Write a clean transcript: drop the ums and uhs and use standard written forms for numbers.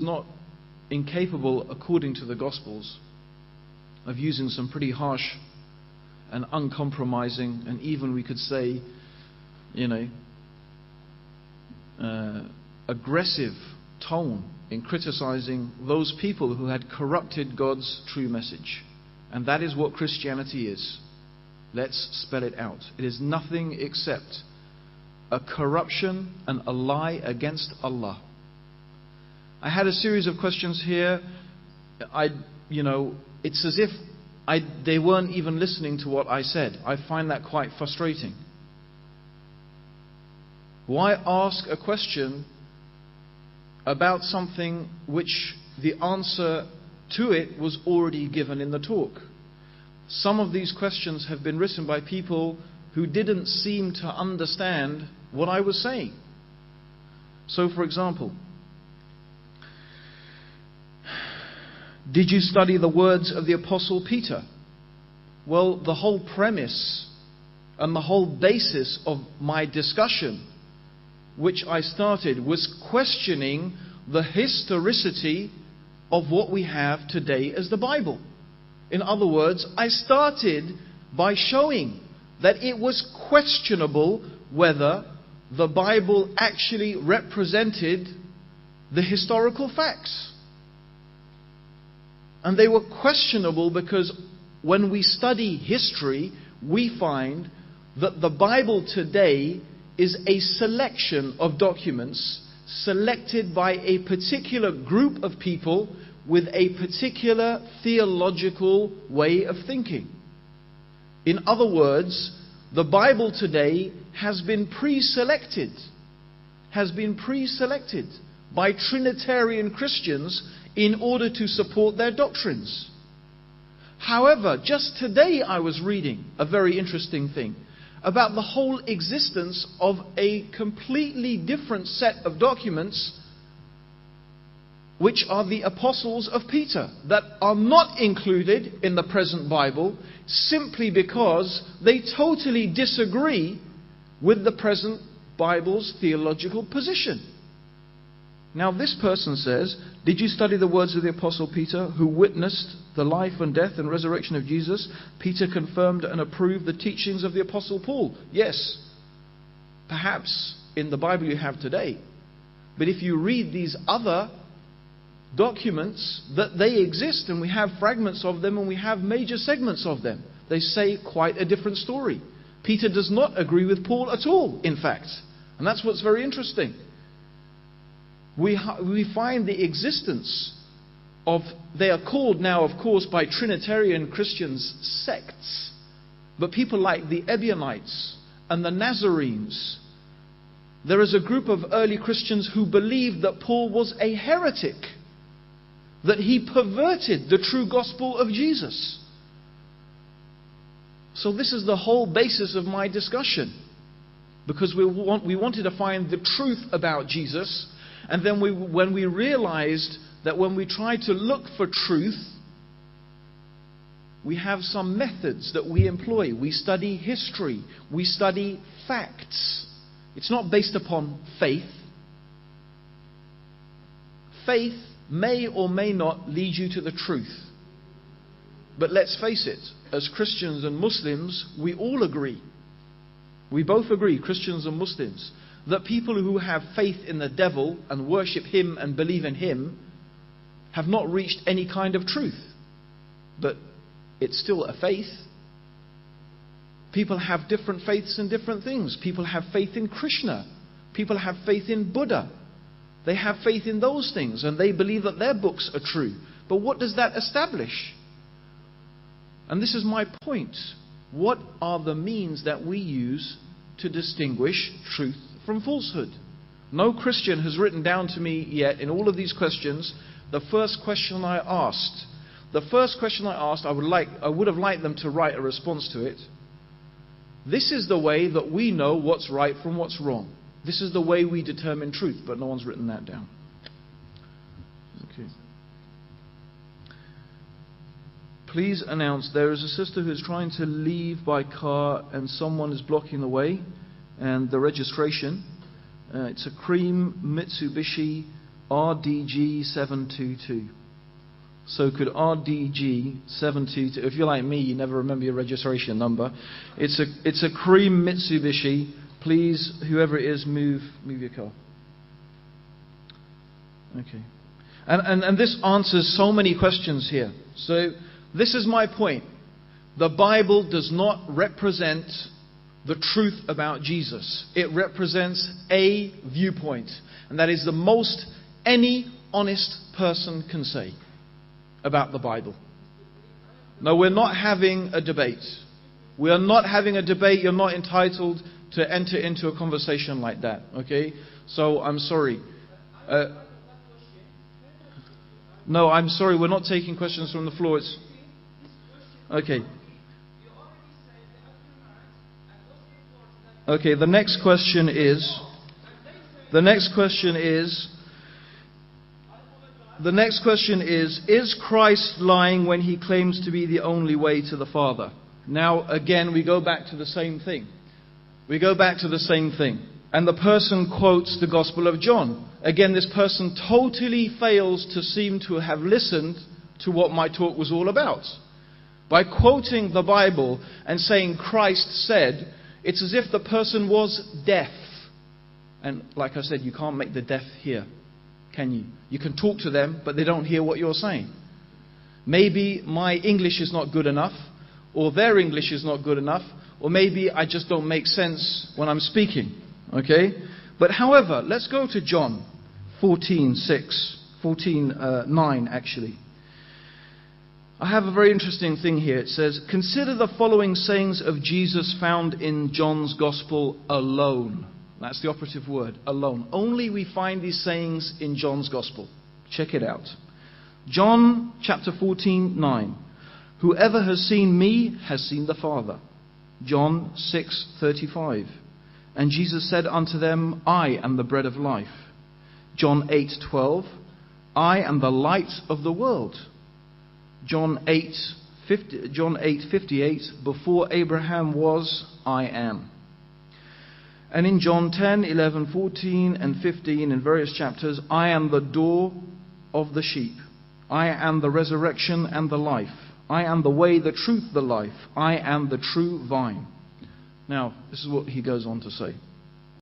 not incapable, according to the Gospels, of using some pretty harsh and uncompromising, and even we could say, aggressive tone in criticizing those people who had corrupted God's true message. And that is what Christianity is. Let's spell it out. It is nothing except a corruption and a lie against Allah. I had a series of questions here. It's as if they weren't even listening to what I said. I find that quite frustrating. Why ask a question about something which the answer to it was already given in the talk? Some of these questions have been written by people who didn't seem to understand what I was saying. So, for example, did you study the words of the Apostle Peter? Well, the whole premise and the whole basis of my discussion, which I started, was questioning the historicity of what we have today as the Bible. In other words, I started by showing that it was questionable whether the Bible actually represented the historical facts. And they were questionable because when we study history, we find that the Bible today is a selection of documents selected by a particular group of people with a particular theological way of thinking. In other words, the Bible today has been pre-selected by Trinitarian Christians in order to support their doctrines. However, just today I was reading a very interesting thing about the whole existence of a completely different set of documents, which are the epistles of Peter, that are not included in the present Bible simply because they totally disagree with the present Bible's theological position. Now this person says, did you study the words of the Apostle Peter, who witnessed the life and death and resurrection of Jesus? Peter confirmed and approved the teachings of the Apostle Paul. Yes, perhaps in the Bible you have today. But if you read these other documents, that they exist, and we have fragments of them and we have major segments of them, they say quite a different story. Peter does not agree with Paul at all, in fact. And that's what's very interesting. We find the existence of, they are called now, of course, by Trinitarian Christians, sects. But people like the Ebionites and the Nazarenes. There is a group of early Christians who believed that Paul was a heretic, that he perverted the true gospel of Jesus. So this is the whole basis of my discussion. Because we wanted to find the truth about Jesus. And then when we realized that when we try to look for truth, we have some methods that we employ. We study history. We study facts. It's not based upon faith. Faith may or may not lead you to the truth. But let's face it, as Christians and Muslims, we all agree. We both agree, Christians and Muslims, that people who have faith in the devil and worship him and believe in him have not reached any kind of truth. But it's still a faith. People have different faiths in different things. People have faith in Krishna. People have faith in Buddha. They have faith in those things and they believe that their books are true. But what does that establish? And this is my point. What are the means that we use to distinguish truth from falsehood? No Christian has written down to me yet in all of these questions the first question I asked. The first question I asked, I would have liked them to write a response to it. This is the way that we know what's right from what's wrong. This is the way we determine truth, but no one's written that down. Okay. Please announce there is a sister who is trying to leave by car and someone is blocking the way and the registration. It's a cream Mitsubishi RDG722. So could RDG722, if you're like me, you never remember your registration number. It's a cream Mitsubishi. Please, whoever it is, move your car. Okay. And this answers so many questions here. So this is my point. The Bible does not represent the truth about Jesus. It represents a viewpoint. And that is the most any honest person can say about the Bible. No, we're not having a debate. We are not having a debate. You're not entitled to enter into a conversation like that. Okay? So I'm sorry. No, I'm sorry. We're not taking questions from the floor. It's okay. Okay, the next question is Christ lying when he claims to be the only way to the Father? Now, again, we go back to the same thing. And the person quotes the Gospel of John. Again, this person totally fails to seem to have listened to what my talk was all about. By quoting the Bible and saying Christ said, it's as if the person was deaf. And like I said, you can't make the deaf hear, can you? You can talk to them, but they don't hear what you're saying. Maybe my English is not good enough, or their English is not good enough, or maybe I just don't make sense when I'm speaking. Okay? But however, let's go to John 14:9 actually. I have a very interesting thing here. It says, consider the following sayings of Jesus found in John's Gospel alone. That's the operative word, alone. Only we find these sayings in John's Gospel. Check it out. John chapter 14:9. Whoever has seen me has seen the Father. John 6:35. And Jesus said unto them, I am the bread of life. John 8:12. I am the light of the world. John 8:58. Before Abraham was, I am. And in John 10, 11, 14 and 15 in various chapters, I am the door of the sheep. I am the resurrection and the life. I am the way, the truth, the life. I am the true vine. Now, this is what he goes on to say.